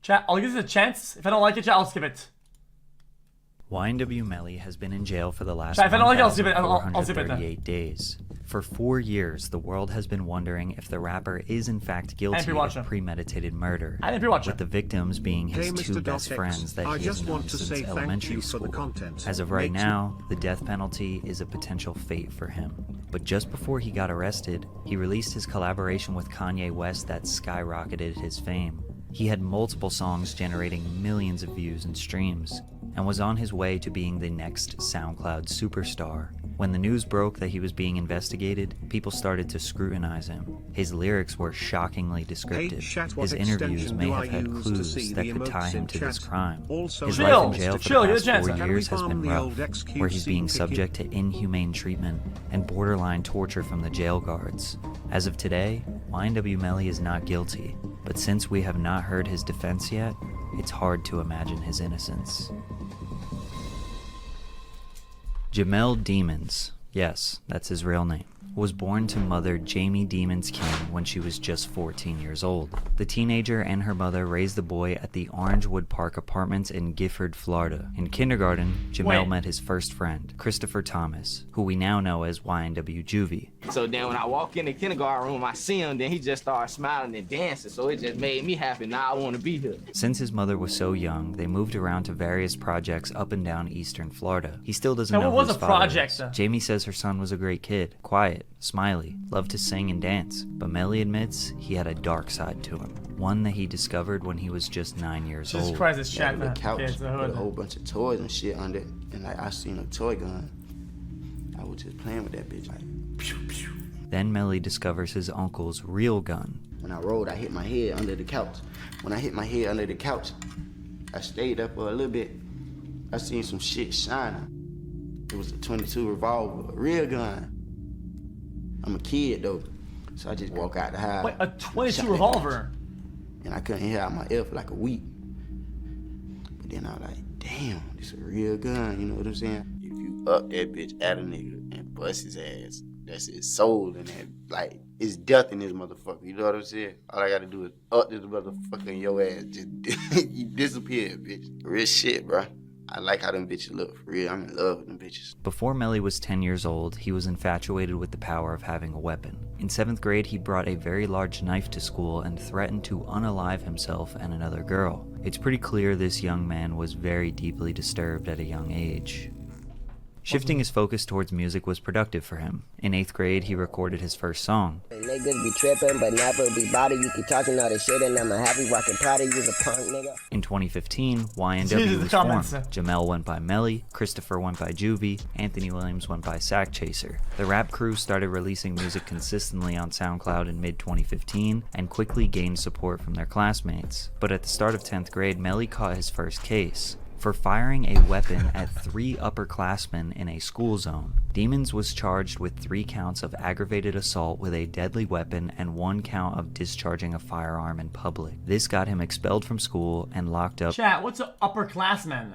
Chat, I'll give this a chance. If I don't like it, chat, I'll skip it. YNW Melly has been in jail for the last Chat, if I don't like it, I'll skip it. I'll skip it then. 1,438 days. For 4 years, the world has been wondering if the rapper is in fact guilty of premeditated murder, with the victims being his two best friends that he has known since elementary school. As of right now, the death penalty is a potential fate for him. But just before he got arrested, he released his collaboration with Kanye West that skyrocketed his fame. He had multiple songs generating millions of views and streams, and was on his way to being the next SoundCloud superstar. When the news broke that he was being investigated, people started to scrutinize him. His lyrics were shockingly descriptive. His interviews may have had clues that could tie him to this crime. His life in jail for the past 4 years has been rough, where he's being subject to inhumane treatment and borderline torture from the jail guards. As of today, YNW Melly is not guilty, but since we have not heard his defense yet, it's hard to imagine his innocence. Jamel Demons, yes, that's his real name, was born to mother Jamie Demons King when she was just 14 years old. The teenager and her mother raised the boy at the Orangewood Park Apartments in Gifford, Florida. In kindergarten, Jamel met his first friend, Christopher Thomas, who we now know as YNW Juvie. So then when I walk in the kindergarten room, I see him, then he just started smiling and dancing, so it just made me happy. Now I want to be here. Since his mother was so young, they moved around to various projects up and down eastern Florida. He still doesn't know who his father is. Jamie says her son was a great kid, quiet, smiley, loved to sing and dance, but Melly admits he had a dark side to him, one that he discovered when he was just 9 years old. Jesus Christ, this chat, man. Couch, put a whole bunch of toys and shit under it, and like I seen a toy gun. I was just playing with that bitch, like, pew, pew. Then Melly discovers his uncle's real gun. When I rolled, I hit my head under the couch. When I hit my head under the couch, I stayed up for a little bit. I seen some shit shining. It was a 22 revolver, a real gun. I'm a kid though, so I just walk out the house. Wait, a 22 revolver? And I couldn't hear out my ear for like a week. But then I was like, damn, this a real gun, you know what I'm saying? If you up that bitch at a nigga and bust his ass, that's his soul in that. Like, it's death in this motherfucker, you know what I'm saying? All I gotta do is up this motherfucker in your ass, just you disappear, bitch. Real shit, bro. I like how them bitches look, for real. I'm in love with them bitches. Before Melly was 10 years old, he was infatuated with the power of having a weapon. In 7th grade, he brought a very large knife to school and threatened to unalive himself and another girl. It's pretty clear this young man was very deeply disturbed at a young age. Shifting his focus towards music was productive for him. In 8th grade, he recorded his first song. Niggas be tripping, but never be body. You keep talking all this shit and I'm a happy walking party. You's a punk nigga. In 2015, YNW was formed. Jamel went by Melly, Christopher went by Juvie, Anthony Williams went by Sack Chaser. The rap crew started releasing music consistently on SoundCloud in mid-2015 and quickly gained support from their classmates. But at the start of 10th grade, Melly caught his first case for firing a weapon at 3 upperclassmen in a school zone. Demons was charged with 3 counts of aggravated assault with a deadly weapon and 1 count of discharging a firearm in public. This got him expelled from school and locked up. Chat, what's an upperclassman?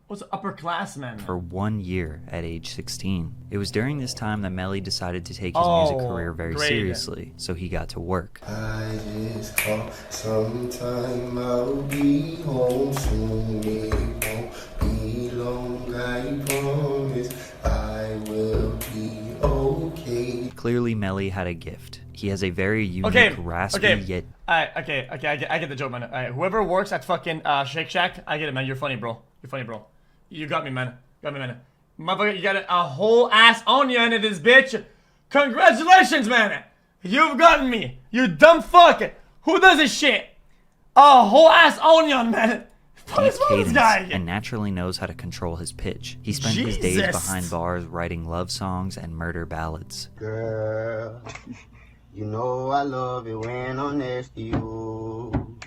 What's an upperclassman? For 1 year at age 16. It was during this time that Melly decided to take his music career very seriously, so he got to work. I just call sometime I'll be home soon. It won't be long, I promise. I will be okay. Clearly, Melly had a gift. He has a very unique, raspy yet. I get the joke, man. Whoever works at fucking Shake Shack, I get it, man. You're funny, bro. You're funny, bro. You got me, man. Motherfucker, you got a whole ass onion in this bitch. Congratulations, man. You've gotten me. You dumb fuck. Who does this shit? A whole ass onion, man. Deep cadence and naturally knows how to control his pitch. He spent his days behind bars writing love songs and murder ballads. Girl, you know I love it when I'm next to you.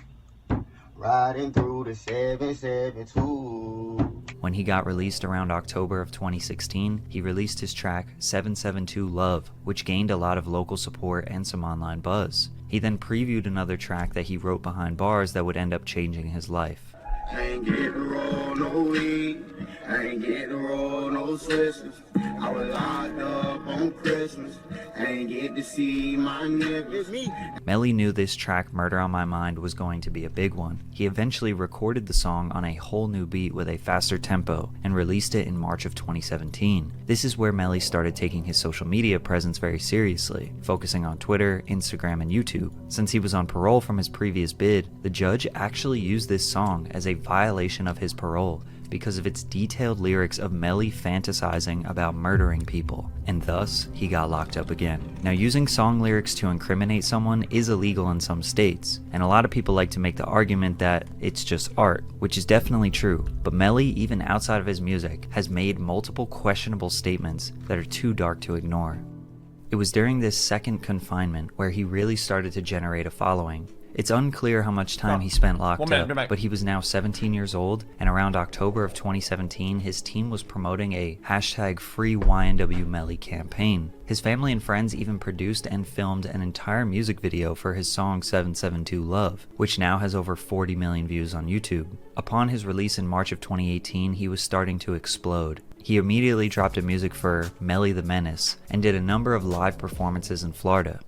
Riding through the 772. When he got released around October of 2016, he released his track 772 Love, which gained a lot of local support and some online buzz. He then previewed another track that he wrote behind bars that would end up changing his life. Ain't getting rolled roll no weed. I ain't get to roll no switches. I was locked up on Christmas. I ain't get to see my niggas. Melly knew this track, Murder on My Mind, was going to be a big one. He eventually recorded the song on a whole new beat with a faster tempo and released it in March of 2017. This is where Melly started taking his social media presence very seriously, focusing on Twitter, Instagram, and YouTube. Since he was on parole from his previous bid, the judge actually used this song as a violation of his parole because of its detailed lyrics of Melly fantasizing about murdering people, and thus he got locked up again. Now, using song lyrics to incriminate someone is illegal in some states, and a lot of people like to make the argument that it's just art, which is definitely true, but Melly, even outside of his music, has made multiple questionable statements that are too dark to ignore. It was during this second confinement where he really started to generate a following. It's unclear how much time he spent locked up, but he was now 17 years old, and around October of 2017, his team was promoting a hashtag free YNW Melly campaign. His family and friends even produced and filmed an entire music video for his song 772 Love, which now has over 40 million views on YouTube. Upon his release in March of 2018, he was starting to explode. He immediately dropped a music for Melly the Menace and did a number of live performances in Florida.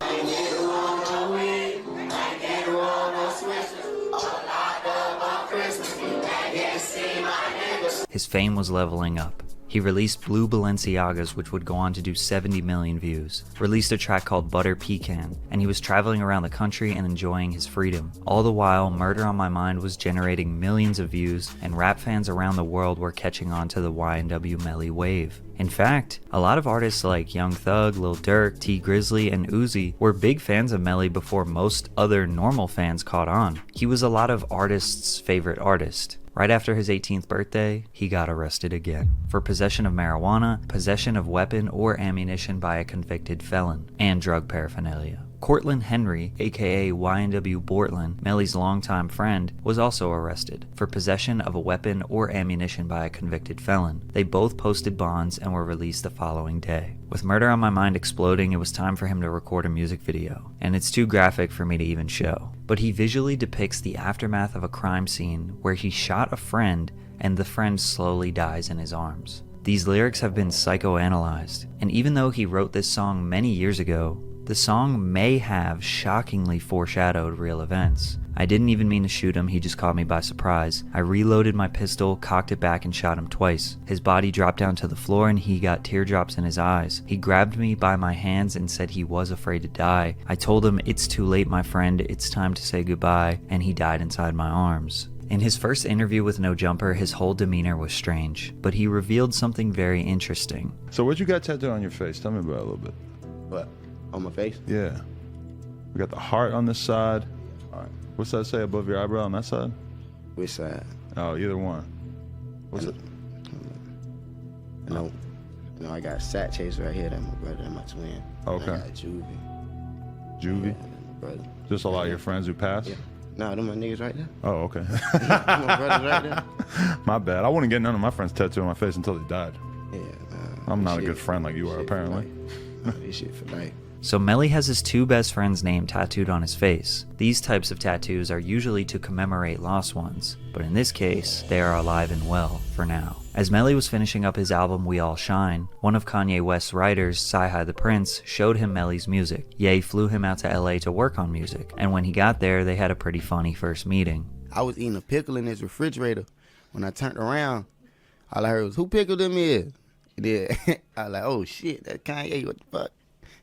His fame was leveling up. He released Blue Balenciagas, which would go on to do 70 million views, released a track called Butter Pecan, and he was traveling around the country and enjoying his freedom. All the while, Murder on My Mind was generating millions of views, and rap fans around the world were catching on to the YNW Melly wave. In fact, a lot of artists like Young Thug, Lil Durk, T Grizzly, and Uzi were big fans of Melly before most other normal fans caught on. He was a lot of artists' favorite artist. Right after his 18th birthday, he got arrested again for possession of marijuana, possession of weapon or ammunition by a convicted felon, and drug paraphernalia. Cortland Henry, aka YNW Bortland, Melly's longtime friend, was also arrested for possession of a weapon or ammunition by a convicted felon. They both posted bonds and were released the following day. With Murder on My Mind exploding, it was time for him to record a music video, and it's too graphic for me to even show. But he visually depicts the aftermath of a crime scene where he shot a friend and the friend slowly dies in his arms. These lyrics have been psychoanalyzed, and even though he wrote this song many years ago, the song may have shockingly foreshadowed real events. I didn't even mean to shoot him, he just caught me by surprise. I reloaded my pistol, cocked it back, and shot him twice. His body dropped down to the floor and he got teardrops in his eyes. He grabbed me by my hands and said he was afraid to die. I told him, "It's too late, my friend, it's time to say goodbye," and he died inside my arms. In his first interview with No Jumper, his whole demeanor was strange, but he revealed something very interesting. So what you got tattooed on your face? Tell me about it a little bit. What? On my face? Yeah. We got the heart on this side. All right. What's that say above your eyebrow on that side? Which side? Oh, either one. What's it? No, I got Sat Chase right here. That's my brother and my twin. Okay. I got Juvie. Juvie? Yeah, my brother. Just a lot of your friends who passed? Yeah. No, them my niggas right there. Oh, okay. My brothers right there. My bad. I wouldn't get none of my friends tattooed on my face until they died. Yeah, I'm not a good friend like you are, apparently. This shit for life. So Melly has his two best friends' name tattooed on his face. These types of tattoos are usually to commemorate lost ones, but in this case, they are alive and well, for now. As Melly was finishing up his album We All Shine, one of Kanye West's writers, Sci-Hi the Prince, showed him Melly's music. Ye flew him out to LA to work on music, and when he got there, they had a pretty funny first meeting. I was eating a pickle in his refrigerator. When I turned around, all I heard was, "Who pickled them is?" Then I was like, "Oh shit, that's Kanye, what the fuck?"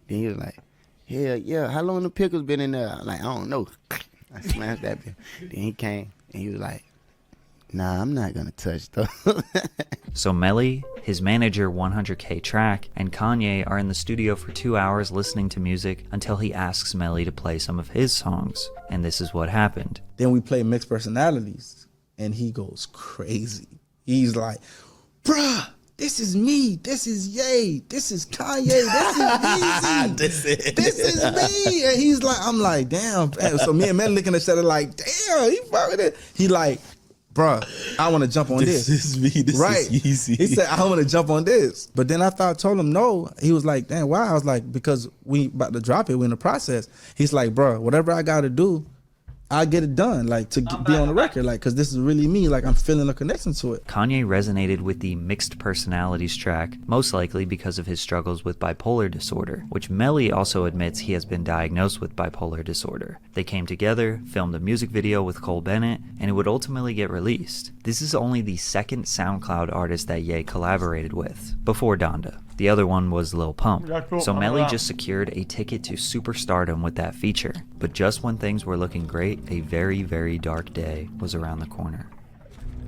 Then he was like, "Hell yeah, how long the pickles been in there?" I'm like, "I don't know." I smashed that bitch. Then he came and he was like, "Nah, I'm not gonna touch those." So Melly, his manager 100K Track, and Kanye are in the studio for 2 hours listening to music until he asks Melly to play some of his songs. And this is what happened. Then we play Mixed Personalities and he goes crazy. He's like, "Bruh, this is me, this is Ye, this is Kanye, this is Yeezy, this is me." And he's like, I'm like, damn. So me and Melly looking at each other like, damn, he fucking it. He like, "Bruh, I want to jump on this. This is me, this right. is Yeezy. He said, "I want to jump on this." But then after I told him no, he was like, "Damn, why?" I was like, "Because we about to drop it, we in the process." He's like, "Bruh, whatever I got to do, I get it done, like to be on the record, like because this is really me, like I'm feeling a connection to it. Kanye resonated with the mixed personalities track, most likely because of his struggles with bipolar disorder, which Melly also admits he has been diagnosed with bipolar disorder. They came together, filmed a music video with Cole Bennett, and it would ultimately get released. This is only the second SoundCloud artist that Ye collaborated with, before Donda. The other one was Lil Pump. Yeah, cool. So Melly just secured a ticket to superstardom with that feature. But just when things were looking great, a very, very dark day was around the corner.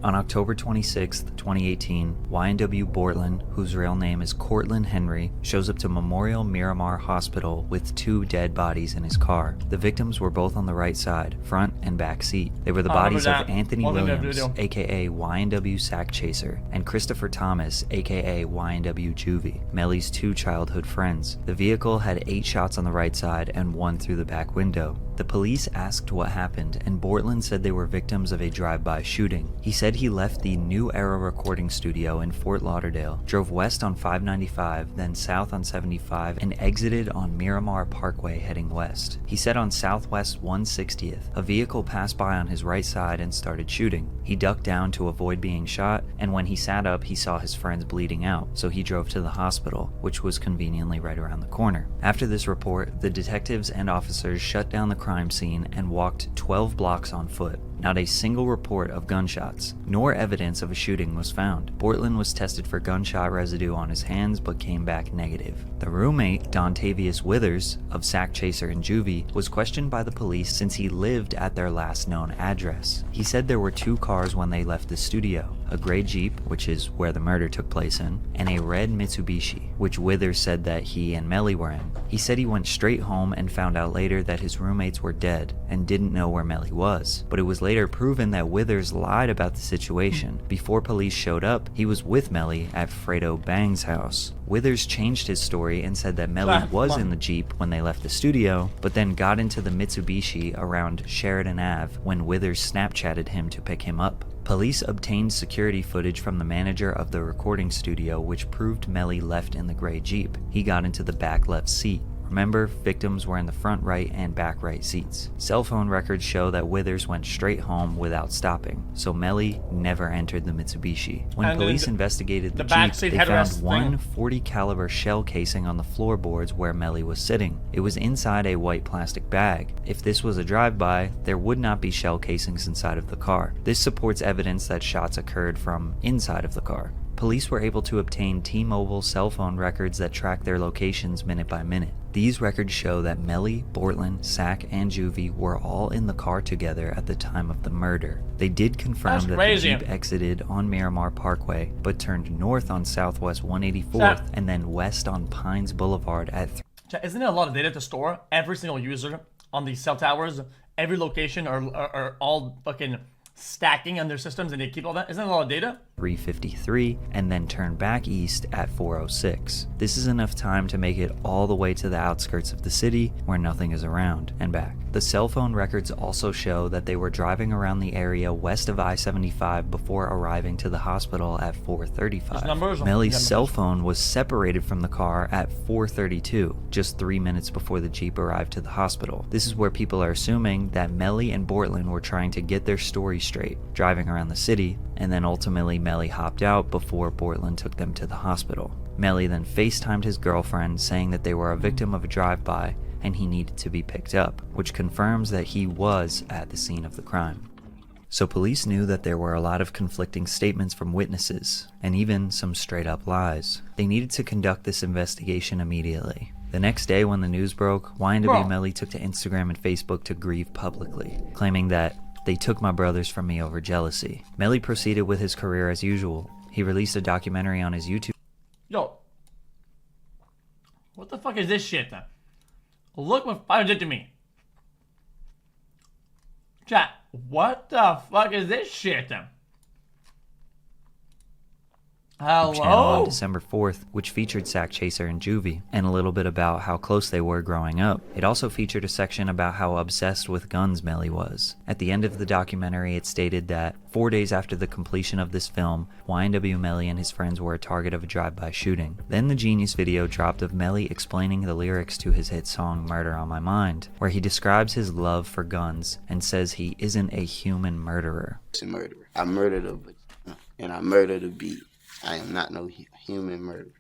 On October 26, 2018, YNW Bortland, whose real name is Cortland Henry, shows up to Memorial Miramar Hospital with 2 dead bodies in his car. The victims were both on the right side, front and back seat. They were the bodies of Anthony Williams, aka YNW Sack Chaser, and Christopher Thomas, aka YNW Juvie, Melly's 2 childhood friends. The vehicle had 8 shots on the right side and 1 through the back window. The police asked what happened, and Bortland said they were victims of a drive-by shooting. He said he left the New Era recording studio in Fort Lauderdale, drove west on 595, then south on 75, and exited on Miramar Parkway heading west. He said on Southwest 160th, a vehicle passed by on his right side and started shooting. He ducked down to avoid being shot, and when he sat up, he saw his friends bleeding out, so he drove to the hospital, which was conveniently right around the corner. After this report, the detectives and officers shut down the crime scene and walked 12 blocks on foot. Not a single report of gunshots, nor evidence of a shooting was found. Bortland was tested for gunshot residue on his hands but came back negative. The roommate, Dontavius Withers, of Sack Chaser and Juvie, was questioned by the police since he lived at their last known address. He said there were 2 cars when they left the studio, a gray Jeep, which is where the murder took place in, and a red Mitsubishi, which Withers said that he and Melly were in. He said he went straight home and found out later that his roommates were dead and didn't know where Melly was, but it was later proven that Withers lied about the situation. Before police showed up, he was with Melly at Fredo Bang's house. Withers changed his story and said that Melly was in the Jeep when they left the studio, but then got into the Mitsubishi around Sheridan Ave when Withers Snapchatted him to pick him up. Police obtained security footage from the manager of the recording studio which proved Melly left in the gray Jeep. He got into the back left seat. Remember, victims were in the front right and back right seats. Cell phone records show that Withers went straight home without stopping, so Melly never entered the Mitsubishi. When police investigated the Jeep, they found one .40 caliber shell casing on the floorboards where Melly was sitting. It was inside a white plastic bag. If this was a drive-by, there would not be shell casings inside of the car. This supports evidence that shots occurred from inside of the car. Police were able to obtain T-Mobile cell phone records that track their locations minute by minute. These records show that Melly, Bortland, Sack, and Juvie were all in the car together at the time of the murder. They did confirm that the Jeep exited on Miramar Parkway, but turned north on Southwest 184th and then west on Pines Boulevard at Isn't it a lot of data to store? Every single user on these cell towers, every location are all fucking stacking on their systems, and they keep all that. Isn't that a lot of data? 353 and then turn back east at 406. This is enough time to make it all the way to the outskirts of the city where nothing is around and back. The cell phone records also show that they were driving around the area west of I-75 before arriving to the hospital at 435. Melly's cell phone was separated from the car at 432, just 3 minutes before the Jeep arrived to the hospital. This is where people are assuming that Melly and Bortland were trying to get their story straight, driving around the city, and then ultimately Melly hopped out before Bortland took them to the hospital. Melly then FaceTimed his girlfriend saying that they were a victim of a drive-by and he needed to be picked up, which confirms that he was at the scene of the crime. So police knew that there were a lot of conflicting statements from witnesses, and even some straight-up lies. They needed to conduct this investigation immediately. The next day when the news broke, YNW Melly took to Instagram and Facebook to grieve publicly, claiming that "they took my brothers from me over jealousy." Melly proceeded with his career as usual. He released a documentary on his YouTube. Yo, what the fuck is this shit? Look what Fire did to me. Chat, what the fuck is this shit? Hello? channel on December 4th, which featured xQc and Juvie, and a little bit about how close they were growing up. It also featured a section about how obsessed with guns Melly was. At the end of the documentary, it stated that 4 days after the completion of this film, YNW Melly and his friends were a target of a drive-by shooting. Then the Genius video dropped of Melly explaining the lyrics to his hit song Murder on My Mind, where he describes his love for guns and says he isn't a human murderer. I murdered a and I murdered a bee. I am not no human murderer.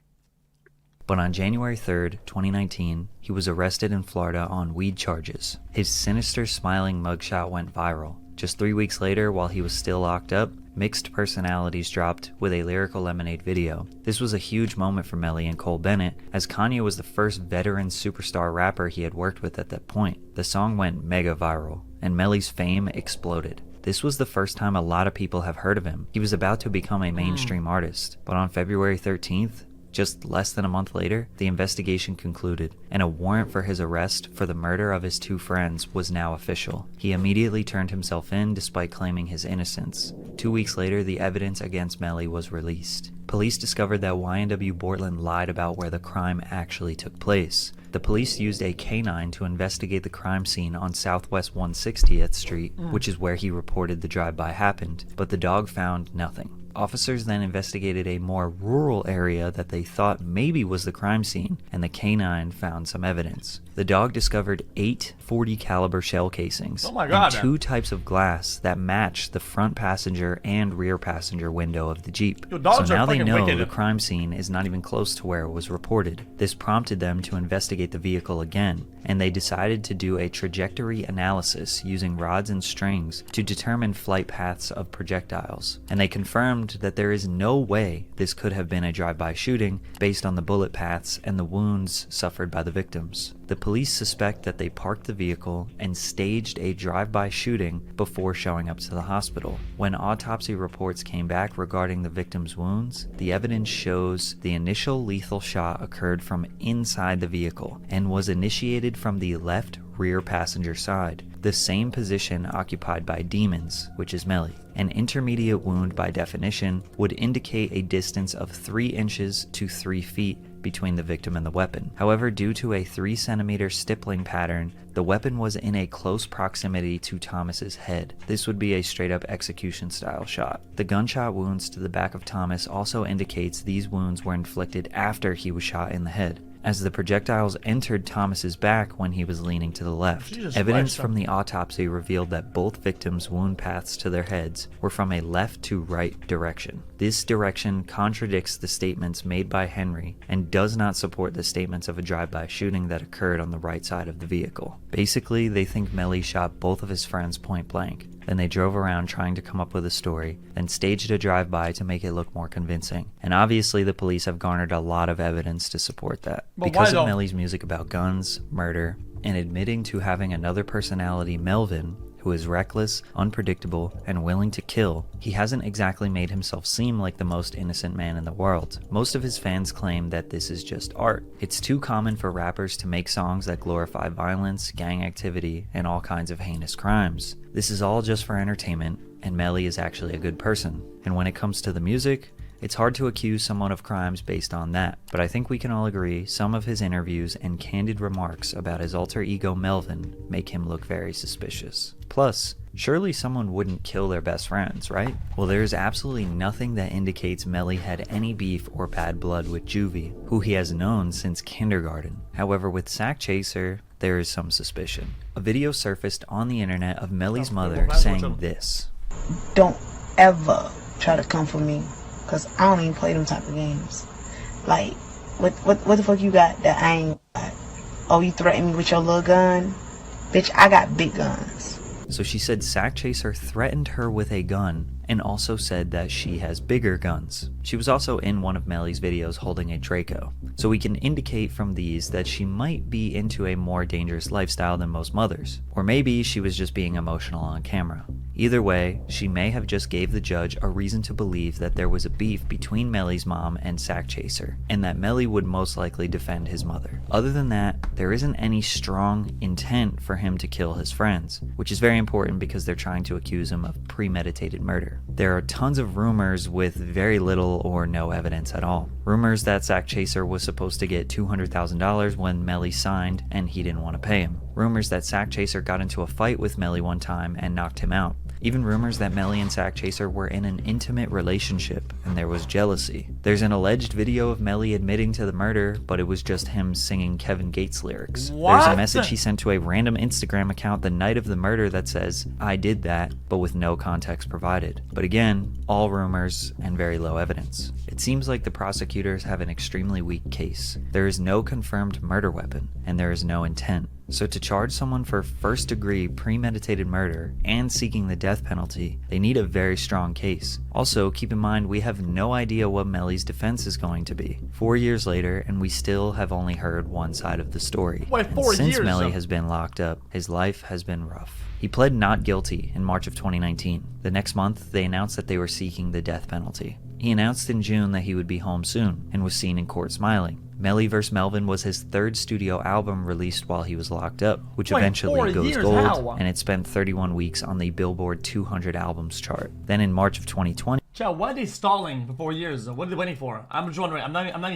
But on January 3rd, 2019, he was arrested in Florida on weed charges. His sinister smiling mugshot went viral. Just 3 weeks later, while he was still locked up, Mixed Personalities dropped with a Lyrical Lemonade video. This was a huge moment for Melly and Cole Bennett, as Kanye was the first veteran superstar rapper he had worked with at that point. The song went mega viral, and Melly's fame exploded. This was the first time a lot of people have heard of him. He was about to become a mainstream artist, but on February 13th, just less than a month later, the investigation concluded, and a warrant for his arrest for the murder of his 2 friends was now official. He immediately turned himself in despite claiming his innocence. 2 weeks later, the evidence against Melly was released. Police discovered that YNW Bortland lied about where the crime actually took place. The police used a canine to investigate the crime scene on Southwest 160th Street, which is where he reported the drive-by happened, but the dog found nothing. Officers then investigated a more rural area that they thought maybe was the crime scene, and the canine found some evidence. The dog discovered 8 .40 caliber shell casings and 2 types of glass that matched the front passenger and rear passenger window of the Jeep. So now they know the crime scene is not even close to where it was reported. This prompted them to investigate the vehicle again, and they decided to do a trajectory analysis using rods and strings to determine flight paths of projectiles. And they confirmed that there is no way this could have been a drive-by shooting based on the bullet paths and the wounds suffered by the victims. The police suspect that they parked the vehicle and staged a drive-by shooting before showing up to the hospital. When autopsy reports came back regarding the victims' wounds, the evidence shows the initial lethal shot occurred from inside the vehicle and was initiated from the left rear passenger side, the same position occupied by Demons, which is Melly. An intermediate wound by definition would indicate a distance of 3 inches to 3 feet between the victim and the weapon. However, due to a 3 centimeter stippling pattern, the weapon was in a close proximity to Thomas's head. This would be a straight up execution style shot. The gunshot wounds to the back of Thomas also indicates these wounds were inflicted after he was shot in the head, as the projectiles entered Thomas's back when he was leaning to the left. Evidence from the autopsy revealed that both victims' wound paths to their heads were from a left to right direction. This direction contradicts the statements made by Henry and does not support the statements of a drive-by shooting that occurred on the right side of the vehicle. Basically, they think Melly shot both of his friends point blank. Then they drove around trying to come up with a story, then staged a drive-by to make it look more convincing. And obviously the police have garnered a lot of evidence to support that. But because of Melly's music about guns, murder, and admitting to having another personality, Melvin, who is reckless, unpredictable, and willing to kill, he hasn't exactly made himself seem like the most innocent man in the world. Most of his fans claim that this is just art. It's too common for rappers to make songs that glorify violence, gang activity, and all kinds of heinous crimes. This is all just for entertainment, and Melly is actually a good person. And when it comes to the music, it's hard to accuse someone of crimes based on that, but I think we can all agree some of his interviews and candid remarks about his alter ego Melvin make him look very suspicious. Plus, surely someone wouldn't kill their best friends, right? Well, there's absolutely nothing that indicates Melly had any beef or bad blood with Juvie, who he has known since kindergarten. However, with xQc, there is some suspicion. A video surfaced on the internet of Melly's mother saying this: "Don't ever try to come for me, cause I don't even play them type of games. Like, what the fuck you got that I ain't got? Oh, you threaten me with your little gun? Bitch, I got big guns." So she said xQc threatened her with a gun and also said that she has bigger guns. She was also in one of Melly's videos holding a Draco. So we can indicate from these that she might be into a more dangerous lifestyle than most mothers. Or maybe she was just being emotional on camera. Either way, she may have just gave the judge a reason to believe that there was a beef between Melly's mom and xQc, and that Melly would most likely defend his mother. Other than that, there isn't any strong intent for him to kill his friends, which is very important because they're trying to accuse him of premeditated murder. murder. There are tons of rumors with very little or no evidence at all. Rumors that xQc was supposed to get $200,000 when Melly signed and he didn't want to pay him. Rumors that xQc got into a fight with Melly one time and knocked him out. Even rumors that Melly and xQc were in an intimate relationship and there was jealousy. There's an alleged video of Melly admitting to the murder, but it was just him singing Kevin Gates lyrics. What? There's a message he sent to a random Instagram account the night of the murder that says, "I did that," but with no context provided. But again, all rumors and very low evidence. It seems like the prosecutors have an extremely weak case. There is no confirmed murder weapon, and there is no intent. So to charge someone for first-degree premeditated murder and seeking the death penalty, they need a very strong case. Also, keep in mind we have no idea what Melly's defense is going to be. 4 years later, and we still have only heard one side of the story. Wait, 4 years? Since Melly has been locked up, his life has been rough. He pled not guilty in March of 2019. The next month, they announced that they were seeking the death penalty. He announced in June that he would be home soon, and was seen in court smiling. Melly vs. Melvin was his third studio album released while he was locked up, which eventually goes gold, and it spent 31 weeks on the Billboard 200 albums chart. Then in March of 2020... Chow, why are they stalling for 4 years? What are they waiting for? I'm just wondering.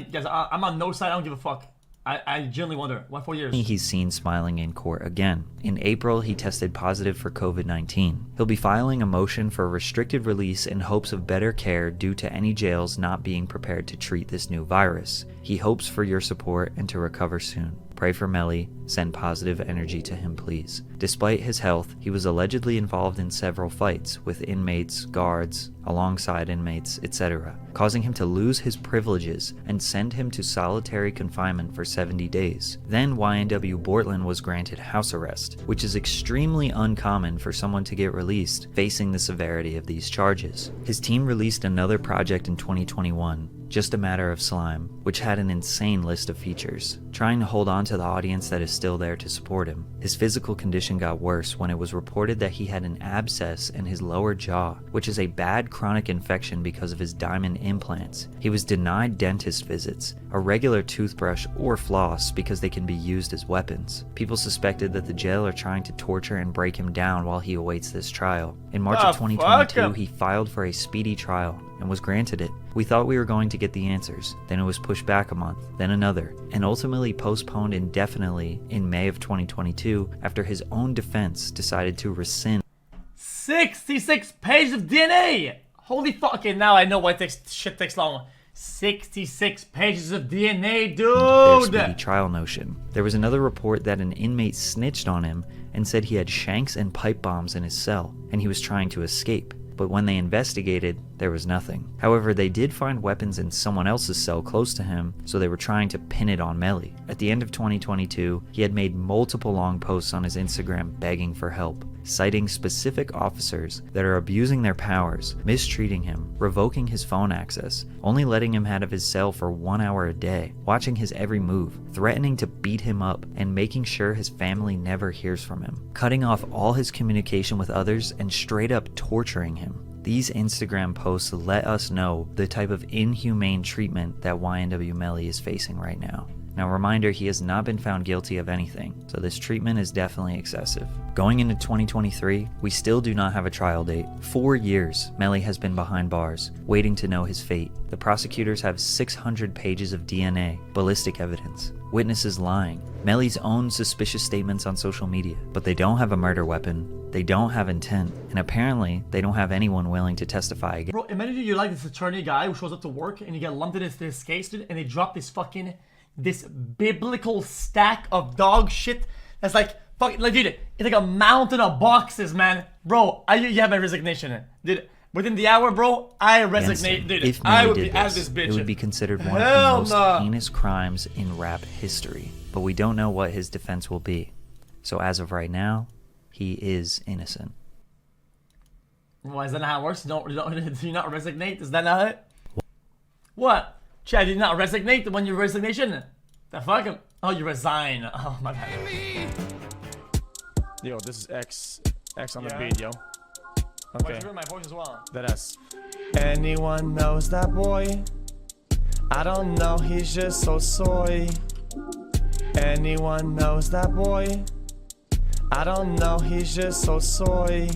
Guys, I'm on no side. I don't give a fuck. I genuinely wonder. Why 4 years? He's seen smiling in court again. In April, he tested positive for COVID-19. He'll be filing a motion for restricted release in hopes of better care due to any jails not being prepared to treat this new virus. He hopes for your support and to recover soon. Pray for Melly. Send positive energy to him, please. Despite his health, he was allegedly involved in several fights with inmates, guards, alongside inmates, etc., causing him to lose his privileges and send him to solitary confinement for 70 days. Then YNW Bortland was granted house arrest, which is extremely uncommon for someone to get released facing the severity of these charges. His team released another project in 2021, Just a Matter of Slime, which had an insane list of features, trying to hold on to the audience that is still there to support him. His physical condition got worse when it was reported that he had an abscess in his lower jaw, which is a bad chronic infection because of his diamond implants. He was denied dentist visits, a regular toothbrush or floss because they can be used as weapons. People suspected that the jail are trying to torture and break him down while he awaits this trial. In March of 2022, he filed for a speedy trial and was granted it. We thought we were going to get the answers, then it was pushed back a month, then another, and ultimately postponed indefinitely in May of 2022 after his own defense decided to rescind. 66 pages of DNA! Holy fuck, okay, now I know why shit takes long. 66 pages of DNA, dude! Their speedy trial notion. There was another report that an inmate snitched on him and said he had shanks and pipe bombs in his cell, and he was trying to escape. But when they investigated, there was nothing. However, they did find weapons in someone else's cell close to him, so they were trying to pin it on Melly. At the end of 2022, he had made multiple long posts on his Instagram begging for help, citing specific officers that are abusing their powers, mistreating him, revoking his phone access, only letting him out of his cell for 1 hour a day, watching his every move, threatening to beat him up, and making sure his family never hears from him, cutting off all his communication with others and straight up torturing him. These Instagram posts let us know the type of inhumane treatment that YNW Melly is facing right now. Now, reminder, he has not been found guilty of anything, so this treatment is definitely excessive. Going into 2023, we still do not have a trial date. 4 years, Melly has been behind bars, waiting to know his fate. The prosecutors have 600 pages of DNA, ballistic evidence, witnesses lying, Melly's own suspicious statements on social media, but they don't have a murder weapon, they don't have intent, and apparently, they don't have anyone willing to testify again. Bro, imagine you're like this attorney guy who shows up to work and you get lumped into this case, dude, and they drop this biblical stack of dog shit that's like, fuck, like, dude, it's like a mountain of boxes, man. Bro, you have my resignation, dude. Within the hour, bro, I resignate, dude. If I would did be out of this bitch. It would be considered one of the most heinous crimes in rap history. But we don't know what his defense will be. So as of right now, he is innocent. Why is that not how it works? Do you not resignate? Is that not it? What? Chad, did you not resignate when you resignation? The fuck? Oh, you resign. Oh, my bad. Yo, this is X on the beat, yo. Okay. You heard my voice as well. That S. Anyone knows that boy? I don't know, he's just so soy. Anyone knows that boy? I don't know, he's just so soy.